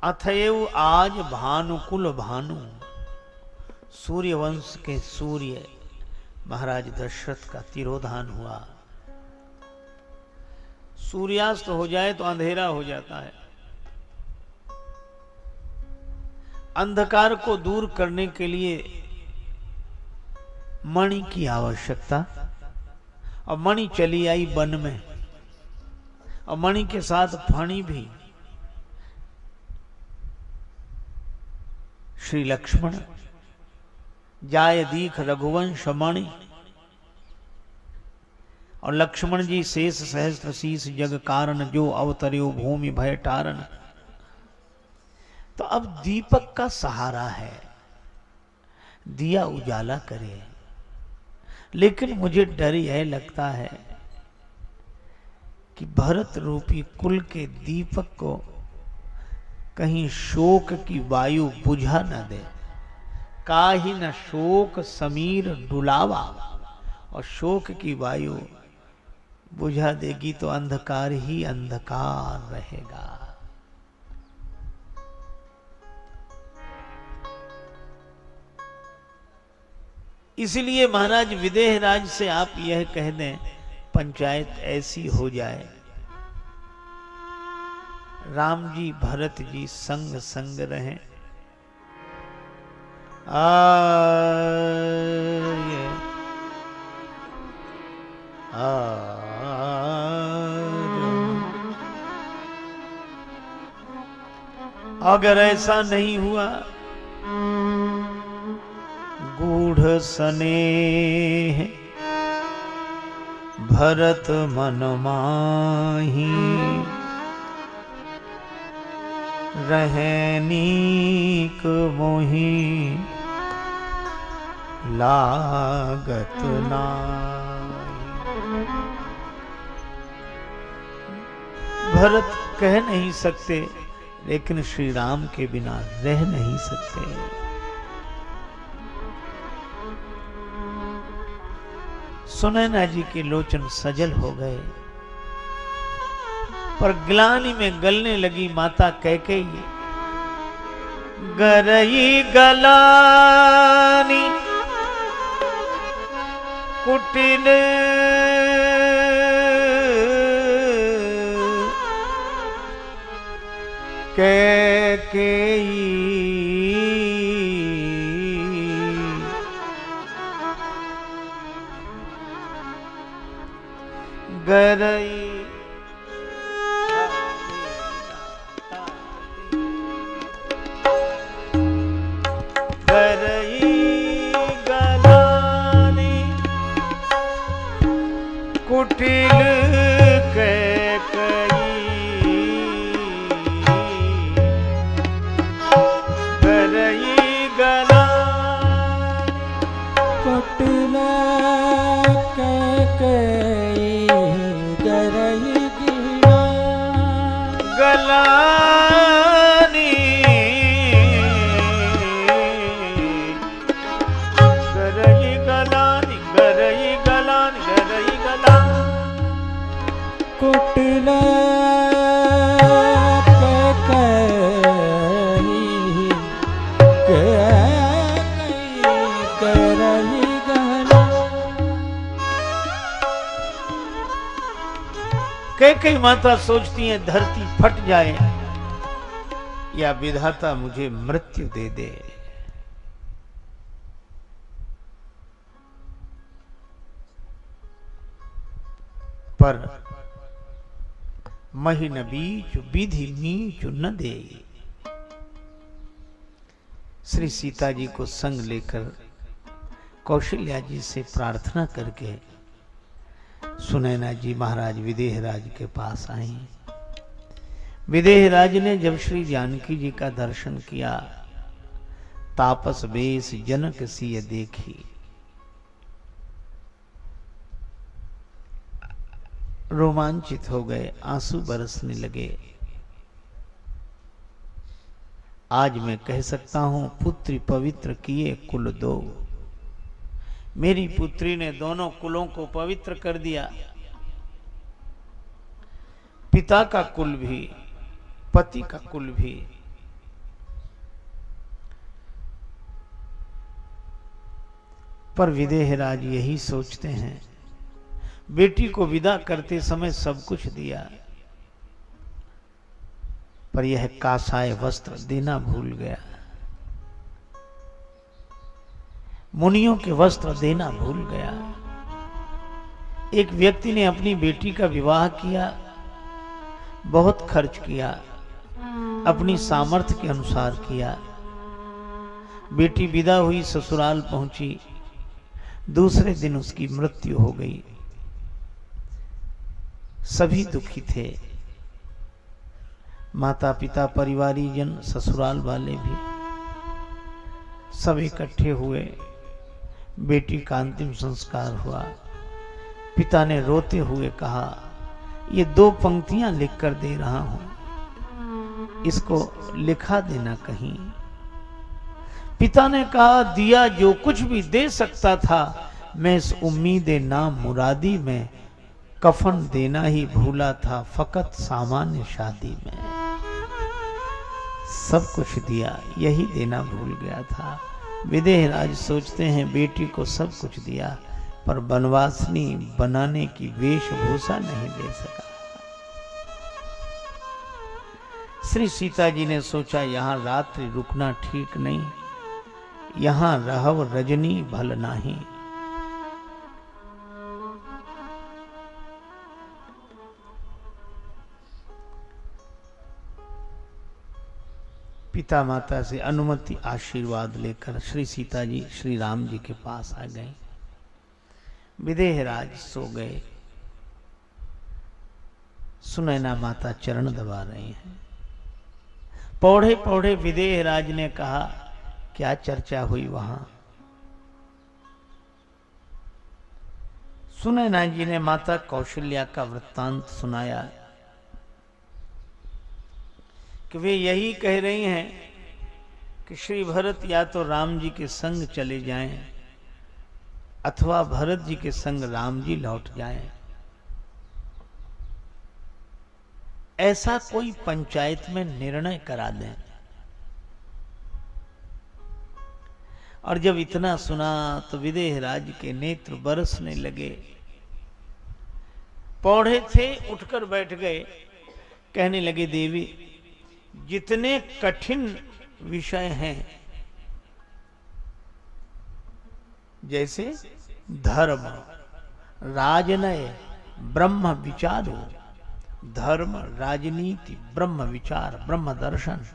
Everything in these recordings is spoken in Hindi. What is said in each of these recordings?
अथएव आज भानुकुल भानु, सूर्यवंश के सूर्य महाराज दशरथ का तिरोधान हुआ। सूर्यास्त हो जाए तो अंधेरा हो जाता है। अंधकार को दूर करने के लिए मणि की आवश्यकता, और मणि चली आई वन में, और मणि के साथ फणी भी। श्री लक्ष्मण जाय दीख रघुवंश मणि, और लक्ष्मण जी शेष सहस्त्र शीस जग कारण, जो अवतर्यो भूमि भय टारण। तो अब दीपक का सहारा है, दिया उजाला करे। लेकिन मुझे डर यह लगता है कि भरत रूपी कुल के दीपक को कहीं शोक की वायु बुझा न दे। काहि न शोक समीर डुलावा, और शोक की वायु बुझा देगी तो अंधकार ही अंधकार रहेगा। इसलिए महाराज विदेहराज से आप यह कह दें, पंचायत ऐसी हो जाए, राम जी भरत जी संग संग रहें। अगर ऐसा नहीं हुआ, गूढ़ स्नेह भरत मन माही, रहनीक मोही लागत नाई। भरत कह नहीं सकते, लेकिन श्री राम के बिना रह नहीं सकते। सुनैना जी के लोचन सजल हो गए, पर ग्लानि में गलने लगी माता कैकेयी। गरई गलानी कुटिल कैकेयी, गरई कुटिल कैकेयी, गरई गलानी कुटिल कैकेयी, गरई गलानी, गरई गलानी, गरई गलानी, गरई गलानी। कुटिल कैकेयी, गरई गलानी। कैकेयी माता सोचती है धरती फट जाए या विधाता मुझे मृत्यु दे दे। पर महीन बीच विधि नीच न दे। श्री सीता जी को संग लेकर कौशल्या जी से प्रार्थना करके सुनैना जी महाराज विदेहराज के पास आई। विदेहराज ने जब श्री जानकी जी का दर्शन किया, तापस बेस जनक सिय देखी। रोमांचित हो गए, आंसू बरसने लगे। आज मैं कह सकता हूं, पुत्री पवित्र किए कुल दो। मेरी पुत्री ने दोनों कुलों को पवित्र कर दिया। पिता का कुल भी, पति का कुल भी पर विदेहराज यही सोचते हैं, बेटी को विदा करते समय सब कुछ दिया, पर यह कासाय वस्त्र देना भूल गया, मुनियों के वस्त्र देना भूल गया। एक व्यक्ति ने अपनी बेटी का विवाह किया, बहुत खर्च किया, अपनी सामर्थ्य के अनुसार किया। बेटी विदा हुई, ससुराल पहुंची, दूसरे दिन उसकी मृत्यु हो गई। सभी दुखी थे, माता पिता, परिवारीजन, ससुराल वाले भी सब इकट्ठे हुए। बेटी का अंतिम संस्कार हुआ। पिता ने रोते हुए कहा, ये 2 पंक्तियां लिख कर दे रहा हूं, इसको लिखा देना कहीं। पिता ने कहा, दिया जो कुछ भी दे सकता था, मैं इस उम्मीद नाम मुरादी में कफन देना ही भूला था, फकत सामान्य शादी में। सब कुछ दिया, यही देना भूल गया था। विदेहराज सोचते हैं, बेटी को सब कुछ दिया, पर बनवासनी बनाने की वेशभूषा नहीं दे सका। श्री सीता जी ने सोचा, यहां रात्रि रुकना ठीक नहीं, यहां रहव रजनी भल नाही। पिता माता से अनुमति, आशीर्वाद लेकर श्री सीता जी श्री राम जी के पास आ गए। विदेहराज सो गए। सुनैना माता चरण दबा रही हैं। पौड़े पौड़े विदेहराज ने कहा, क्या चर्चा हुई वहां? सुनैना जी ने माता कौशल्या का वृत्तांत सुनाया कि वे यही कह रही हैं कि श्री भरत या तो राम जी के संग चले जाएं अथवा भरत जी के संग राम जी लौट जाएं। ऐसा कोई पंचायत में निर्णय करा दें। और जब इतना सुना तो विदेहराज के नेत्र बरसने लगे। पौड़े थे, उठकर बैठ गए, कहने लगे, देवी, जितने कठिन विषय हैं, जैसे धर्म, राजनय, ब्रह्म विचारो, धर्म, राजनीति, ब्रह्म विचार, ब्रह्म दर्शन,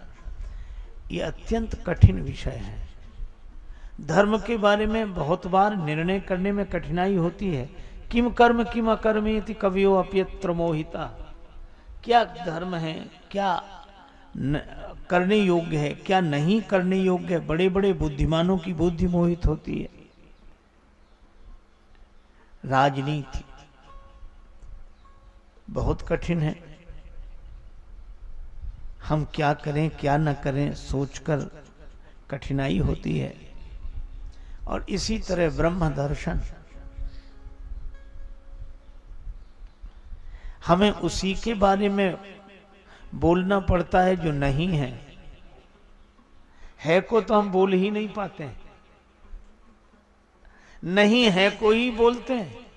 ये अत्यंत कठिन विषय है। धर्म के बारे में बहुत बार निर्णय करने में कठिनाई होती है। किम कर्म किम अकर्मेति कवियो अप्यत्र मोहिता। क्या धर्म है, क्या करने योग्य है, क्या नहीं करने योग्य है। बड़े बड़े बुद्धिमानों की बुद्धि मोहित होती है। राजनीति बहुत कठिन है। हम क्या करें क्या न करें सोचकर कठिनाई होती है। और इसी तरह ब्रह्म दर्शन, हमें उसी के बारे में बोलना पड़ता है जो नहीं है। है को तो हम बोल ही नहीं पाते हैं, नहीं है को ही बोलते हैं।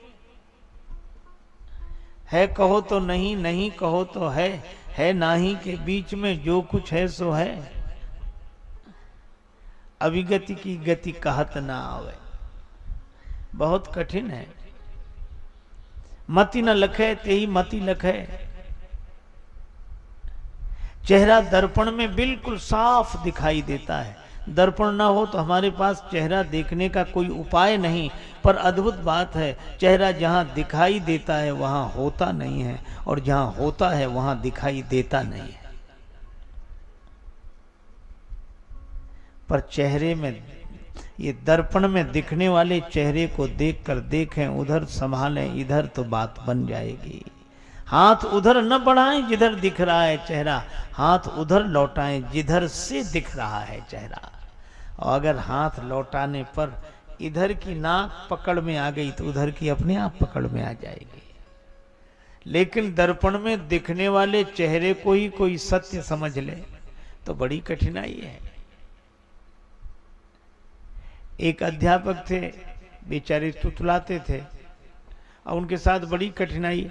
है कहो तो नहीं, नहीं कहो तो है नाही के बीच में जो कुछ है सो है। अविगति की गति कहत ना आवे। बहुत कठिन है। मति न लखे तेही मति लखे। चेहरा दर्पण में बिल्कुल साफ दिखाई देता है। दर्पण ना हो तो हमारे पास चेहरा देखने का कोई उपाय नहीं। पर अद्भुत बात है, चेहरा जहां दिखाई देता है वहां होता नहीं है, और जहां होता है वहां दिखाई देता नहीं है। पर चेहरे में, ये दर्पण में दिखने वाले चेहरे को देखकर देखें, उधर संभालें, इधर तो बात बन जाएगी। हाथ उधर न बढ़ाएं जिधर दिख रहा है चेहरा, हाथ उधर लौटाएं जिधर से दिख रहा है चेहरा। और अगर हाथ लौटाने पर इधर की नाक पकड़ में आ गई तो उधर की अपने आप पकड़ में आ जाएगी। लेकिन दर्पण में दिखने वाले चेहरे को ही कोई सत्य समझ ले तो बड़ी कठिनाई है। एक अध्यापक थे, बेचारे तुतलाते थे और उनके साथ बड़ी कठिनाई।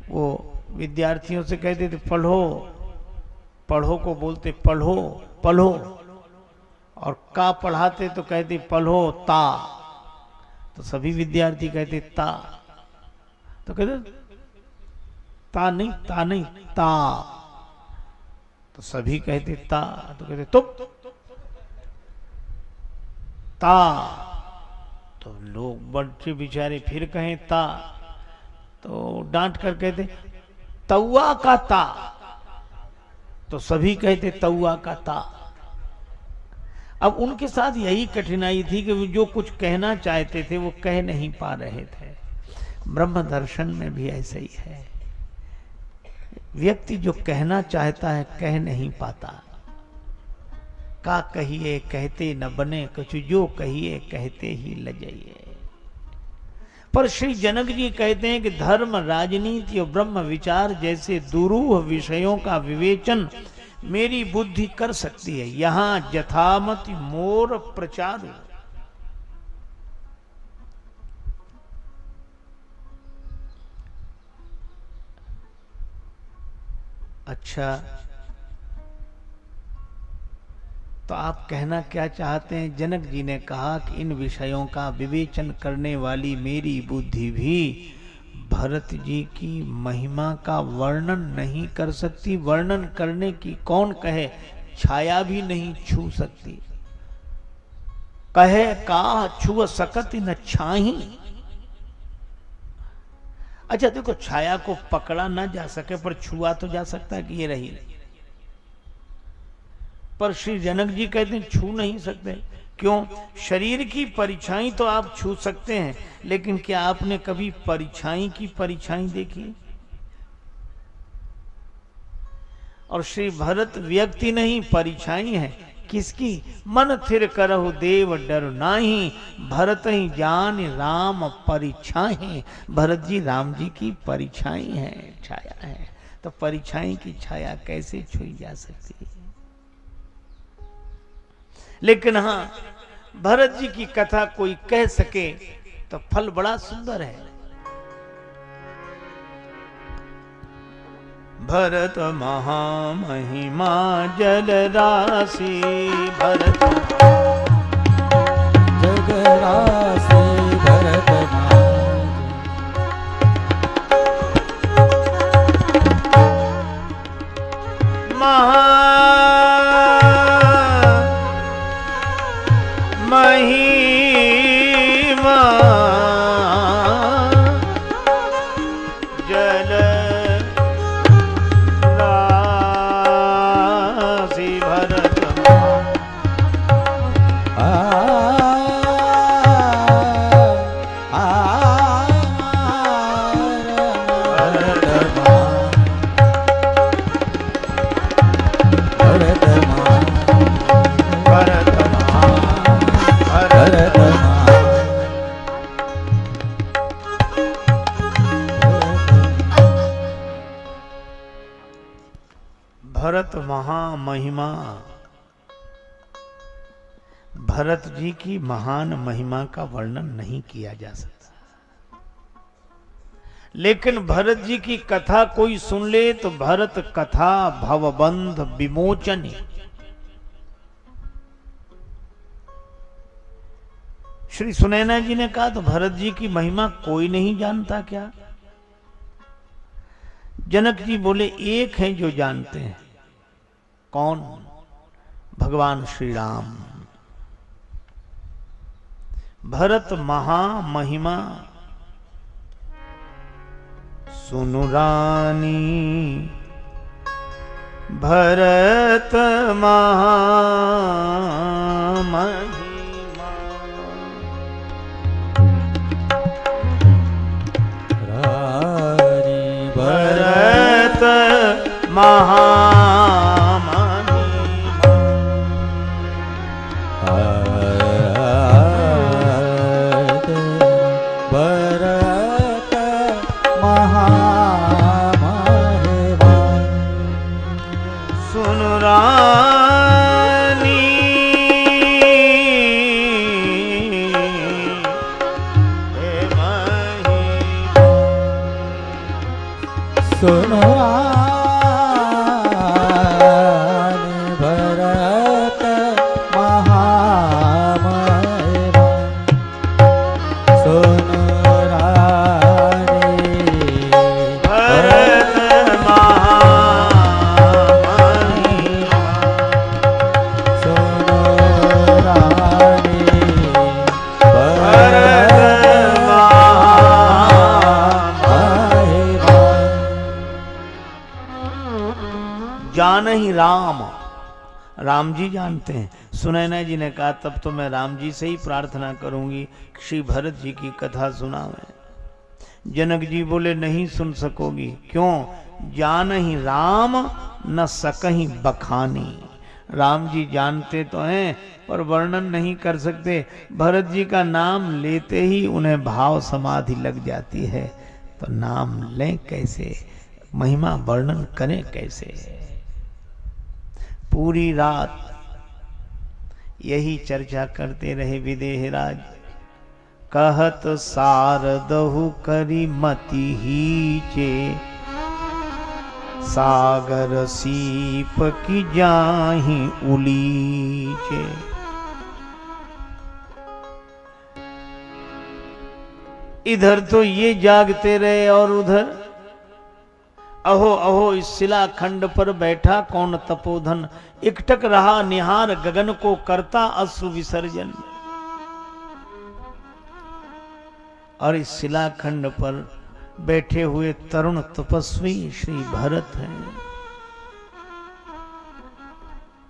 वो विद्यार्थियों से कहते थे पढ़ो, पढ़ो को बोलते पढ़ो पढ़ो, और का पढ़ाते तो कहते पढ़ो ता, तो सभी विद्यार्थी कहते ता, तो कहते ता नहीं ता नहीं ता, तो सभी कहते ता, तो कहते तुप ता, तो लोग बच्चे बेचारे फिर कहें ता, तो डांट कर कहते तौआ का ता, तो सभी कहते तौआ का ता। अब उनके साथ यही कठिनाई थी कि वो जो कुछ कहना चाहते थे वो कह नहीं पा रहे थे। ब्रह्म दर्शन में भी ऐसा ही है, व्यक्ति जो कहना चाहता है कह नहीं पाता। का कहिए कहते न बने, कुछ जो कहिए कहते ही लजाइए। पर श्री जनक जी कहते हैं कि धर्म, राजनीति और ब्रह्म विचार जैसे दुरूह विषयों का विवेचन मेरी बुद्धि कर सकती है, यहां जथामति मोर प्रचार। अच्छा, तो आप कहना क्या चाहते हैं? जनक जी ने कहा कि इन विषयों का विवेचन करने वाली मेरी बुद्धि भी भरत जी की महिमा का वर्णन नहीं कर सकती। वर्णन करने की कौन कहे, छाया भी नहीं छू सकती। कहे का छुअ सकत न छाही। अच्छा देखो, छाया को पकड़ा ना जा सके पर छुआ तो जा सकता है कि ये रही, पर श्री जनक जी कहते हैं छू नहीं सकते। क्यों? शरीर की परछाई तो आप छू सकते हैं, लेकिन क्या आपने कभी परछाई की परछाई देखी? और श्री भरत व्यक्ति नहीं, परछाई है। किसकी? मन थिर करहु देव डर नाही, भरत ही जान राम परिछाई। भरत जी राम जी की परिछाई है, छाया है, तो परिछाई की छाया कैसे छुई जा सकती है? लेकिन हां, भरत जी की कथा कोई कह सके तो फल बड़ा सुंदर है। भरत महामहिमा जल राशि, भरत जग राशि, भरत महा महिमा जल राशि, भरत भरत महामहिमा। भरत जी की महान महिमा का वर्णन नहीं किया जा सकता, लेकिन भरत जी की कथा कोई सुन ले तो भरत कथा भवबंध विमोचन। श्री सुनैना जी ने कहा तो भरत जी की महिमा कोई नहीं जानता क्या? जनक जी बोले एक हैं जो जानते हैं। कौन? भगवान श्री राम। भरत महामहिमा सुनु रानी, भरत महामहिमा। रानी भरत महामहिमा। भरत महामहिमा सुनु रानी, जान ही राम, राम जी जानते हैं। सुनैना जी ने कहा तब तो मैं राम जी से ही प्रार्थना करूंगी श्री भरत जी की कथा सुनावें। जनक जी बोले नहीं सुन सकोगी। क्यों? जान ही राम न सकहीं बखानी। राम जी जानते तो हैं पर वर्णन नहीं कर सकते। भरत जी का नाम लेते ही उन्हें भाव समाधि लग जाती है, तो नाम लें कैसे, महिमा वर्णन करें कैसे। पूरी रात यही चर्चा करते रहे विदेहराज। कहत सारदहु करी मति हीचे, सागर सीप की जाहि उलीचे। इधर तो ये जागते रहे और उधर अहो अहो इस शिलाखंड पर बैठा कौन तपोधन, एकटक रहा निहार गगन को करता अश्रु विसर्जन। और इस शिलाखंड पर बैठे हुए तरुण तपस्वी श्री भरत हैं।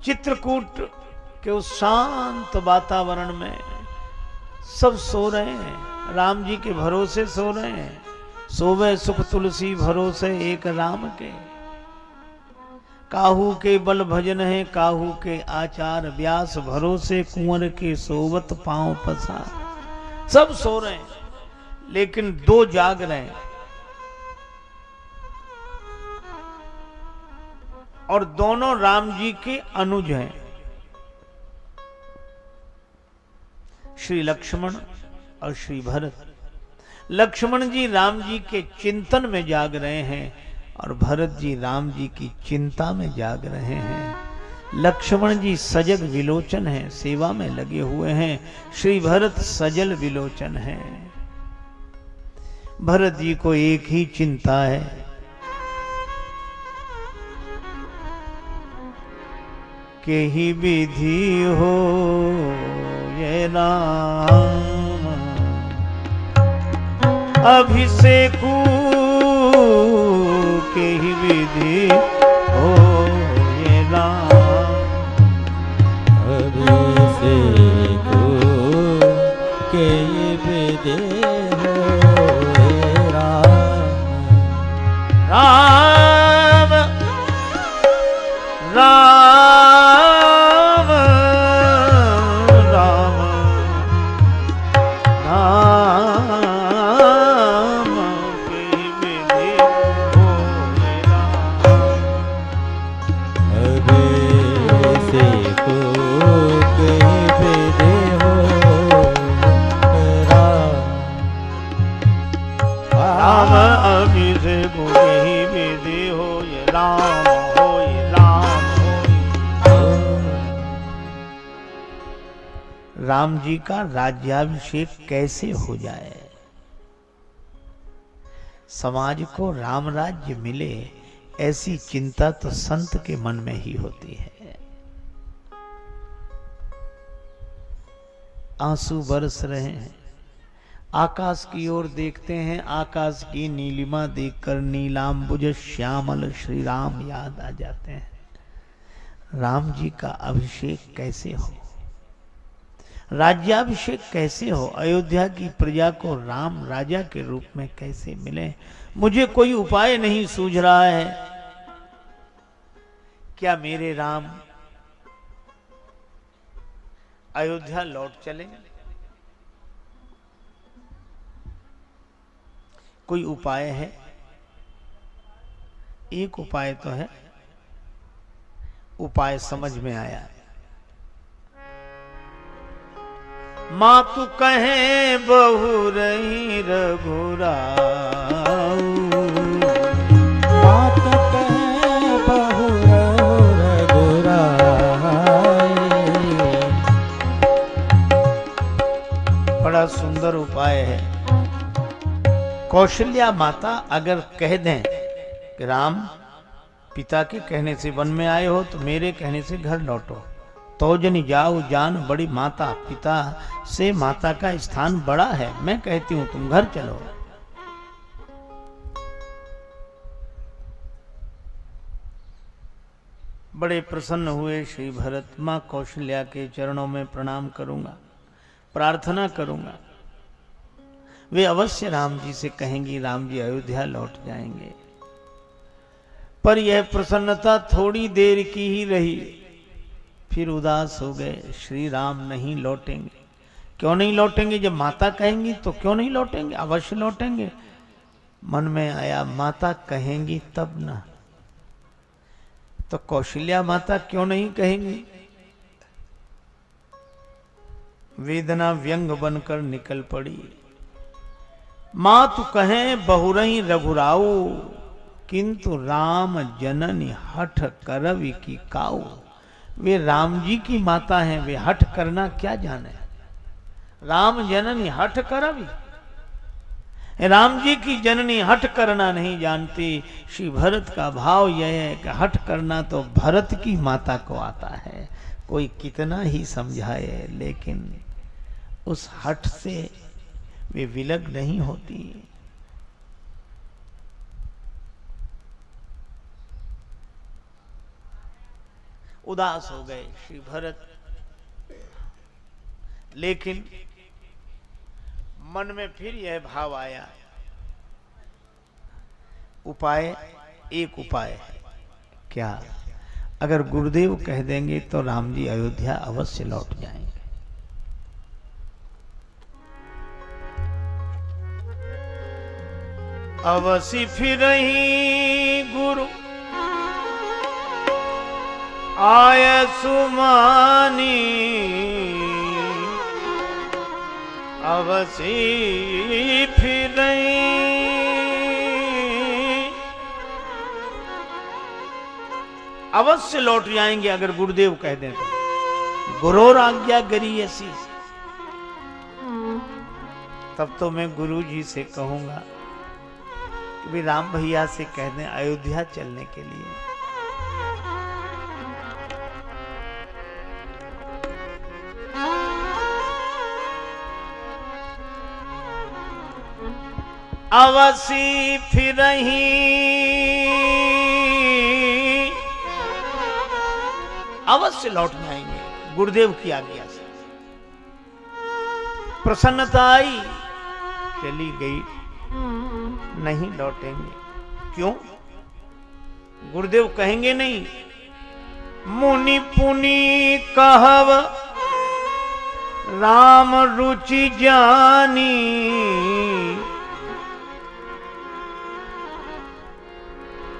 चित्रकूट के उस शांत वातावरण में सब सो रहे हैं, राम जी के भरोसे सो रहे हैं। सोवे सुख तुलसी भरोसे एक राम के, काहू के बल भजन है काहू के आचार, व्यास भरोसे कुंवर के सोवत पांव पसार। सब सो रहे हैं लेकिन दो जाग रहे हैं, और दोनों राम जी के अनुज हैं, श्री लक्ष्मण और श्री भरत। लक्ष्मण जी राम जी के चिंतन में जाग रहे हैं और भरत जी राम जी की चिंता में जाग रहे हैं। लक्ष्मण जी सजग विलोचन हैं, सेवा में लगे हुए हैं। श्री भरत सजल विलोचन हैं। भरत जी को एक ही चिंता है, के ही विधि हो ये राम, अभिषेकु के ही विधि हो ये राम, अभिषेकु के ही विधि हो ये राम। राम राम राम जी का राज्याभिषेक कैसे हो जाए, समाज को राम राज्य मिले, ऐसी चिंता तो संत के मन में ही होती है। आंसू बरस रहे हैं, आकाश की ओर देखते हैं, आकाश की नीलिमा देखकर नीलांबुज श्यामल श्री राम याद आ जाते हैं। राम जी का अभिषेक कैसे हो, राज्याभिषेक कैसे हो, अयोध्या की प्रजा को राम राजा के रूप में कैसे मिले, मुझे कोई उपाय नहीं सूझ रहा है। क्या मेरे राम अयोध्या लौट चले? कोई उपाय है? एक उपाय तो है, उपाय समझ में आया। मातु कहे बहु रही रघुराऊ, मातु कहे बहु रघुराई। बड़ा सुंदर उपाय है। कौशल्या माता अगर कह दें कि राम पिता के कहने से वन में आए हो तो मेरे कहने से घर लौटो, तो जनी जाओ जान बड़ी माता, पिता से माता का स्थान बड़ा है, मैं कहती हूं तुम घर चलो। बड़े प्रसन्न हुए श्री भरत। माँ कौशल्या के चरणों में प्रणाम करूंगा, प्रार्थना करूंगा। वे अवश्य राम जी से कहेंगी राम जी अयोध्या लौट जाएंगे। पर यह प्रसन्नता थोड़ी देर की ही रही, फिर उदास हो गए। श्री राम नहीं लौटेंगे। क्यों नहीं लौटेंगे? जब माता कहेंगी तो क्यों नहीं लौटेंगे? अवश्य लौटेंगे। मन में आया माता कहेंगी तब ना, तो कौशल्या माता क्यों नहीं कहेंगी? वेदना व्यंग बनकर निकल पड़ी। माँ तू कहें बहुरही रघुराऊ, किंतु राम जननी हठ करवि की काऊ। वे राम जी की माता हैं, वे हठ करना क्या जाने। राम जननी हठ करवि, राम जी की जननी हठ करना नहीं जानती। श्री भरत का भाव यह है कि हठ करना तो भरत की माता को आता है। कोई कितना ही समझाए, लेकिन उस हठ से वे विलग नहीं होती। उदास हो गए श्री भरत, लेकिन मन में फिर यह भाव आया, उपाय, एक उपाय है। क्या? अगर गुरुदेव कह देंगे तो राम जी अयोध्या अवश्य लौट जाएंगे। अवश्य फिर ही गुरु आय सुमानी, अवश्य फिर अवश्य लौट जाएंगे अगर गुरुदेव कह दें तो। गुरोर आज्ञा गरी ऐसी, तब तो मैं गुरु जी से कहूंगा कि भी राम भैया से कह दें अयोध्या चलने के लिए। अवश्य फिर अवश्य लौट जाएंगे गुरुदेव की आज्ञा से। प्रसन्नता आई, चली गई, नहीं लौटेंगे। क्यों? गुरुदेव कहेंगे नहीं, मुनि पुनि कहव राम रुचि जानी,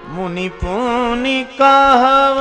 मुनि पुनि कहव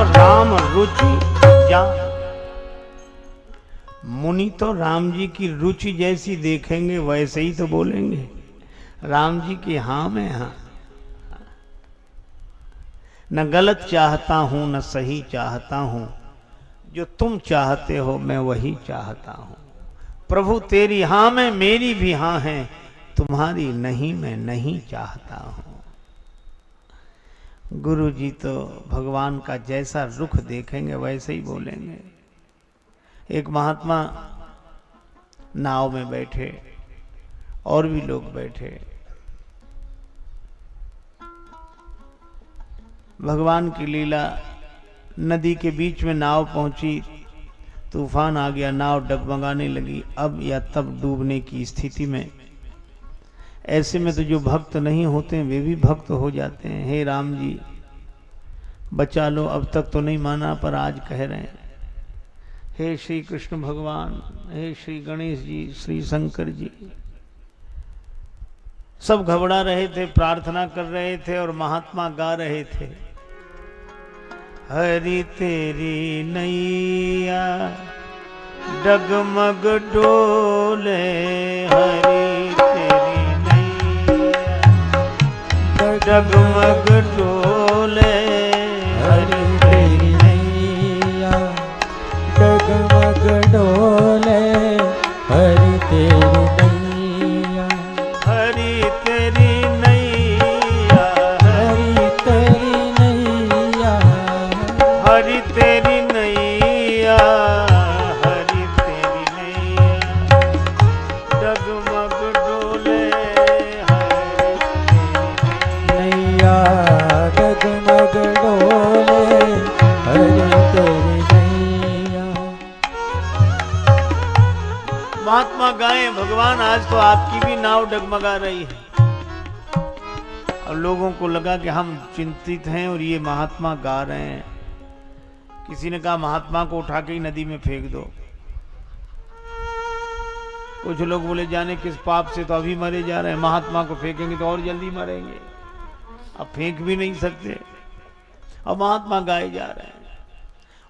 राम रुचि जान। मुनि तो राम जी की रुचि जैसी देखेंगे वैसे ही तो बोलेंगे। राम जी की हाँ में हाँ, न गलत चाहता हूं न सही चाहता हूं, जो तुम चाहते हो मैं वही चाहता हूं। प्रभु तेरी हाँ में मेरी भी हाँ है, तुम्हारी नहीं मैं नहीं चाहता हूं। गुरु जी तो भगवान का जैसा रुख देखेंगे वैसे ही बोलेंगे। एक महात्मा नाव में बैठे, और भी लोग बैठे, भगवान की लीला, नदी के बीच में नाव पहुंची, तूफान आ गया, नाव डगमगाने लगी। अब या तब डूबने की स्थिति में, ऐसे में तो जो भक्त नहीं होते वे भी भक्त हो जाते हैं। हे राम जी बचा लो, अब तक तो नहीं माना पर आज कह रहे हैं। हे श्री कृष्ण भगवान, हे श्री गणेश जी, श्री शंकर जी। सब घबरा रहे थे, प्रार्थना कर रहे थे और महात्मा गा रहे थे, हरि तेरी नैया डगमग डोले, हरि तेरी नैया डगमग डोले, हरि तेरी नैया डगमग डोले, हरि तेरी नैया, हरि तेरी नैया, हरि तेरी नैया, हरि तेरी नैया, हरि तेरी नैया डगमग डोले, हरि तेरी नैया डगमग डोले, हरि तेरी नैया। महात्मा गाए, भगवान आज तो आपकी भी नाव डगमगा रही है। और लोगों को लगा कि हम चिंतित हैं और ये महात्मा गा रहे हैं। किसी ने कहा महात्मा को उठा के ही नदी में फेंक दो। कुछ लोग बोले जाने किस पाप से तो अभी मरे जा रहे हैं, महात्मा को फेंकेंगे तो और जल्दी मरेंगे, अब फेंक भी नहीं सकते। और महात्मा गाए जा रहे हैं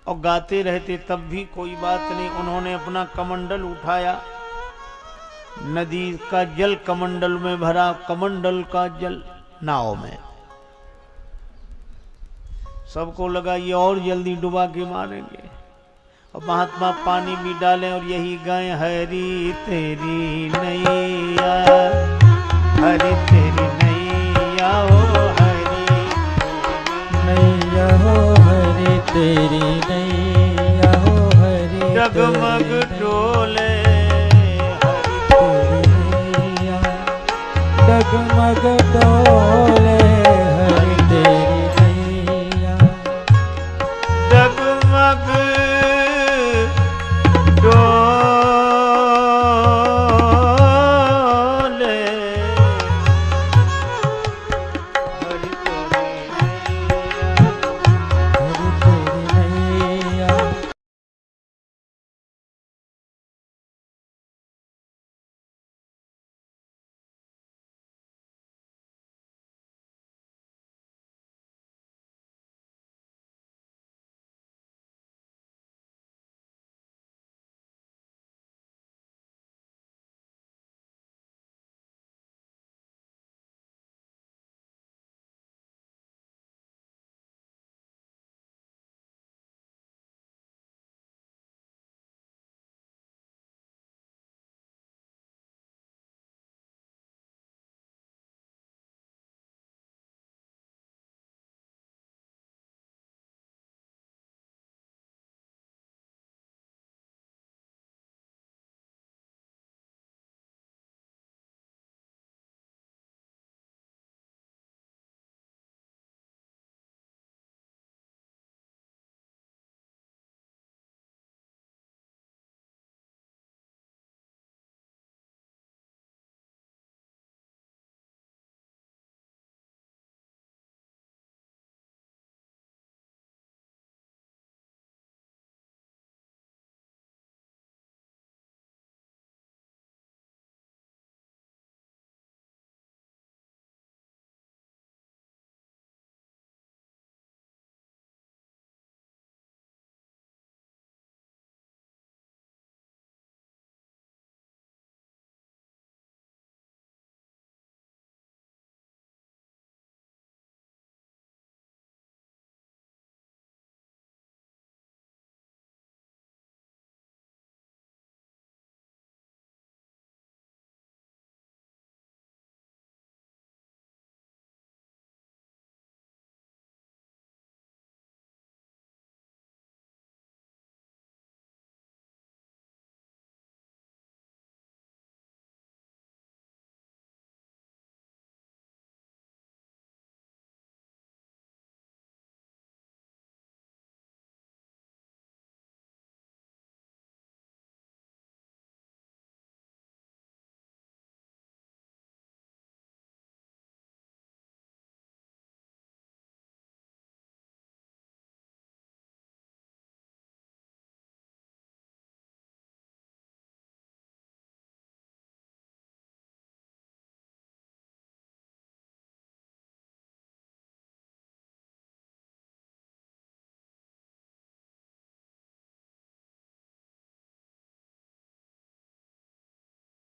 और गाते रहते, तब भी कोई बात नहीं। उन्होंने अपना कमंडल उठाया, नदी का जल कमंडल में भरा, कमंडल का जल नाव में। सबको लगा ये और जल्दी डुबा के मारेंगे, और महात्मा पानी भी डालें और यही गाएं, हरि तेरी नैया, हरि तेरी नैया, ओ हरि नैया हो हरि तेरी नैया, हो हरि डगमग डोले, तेरी नैया डगमग डोले,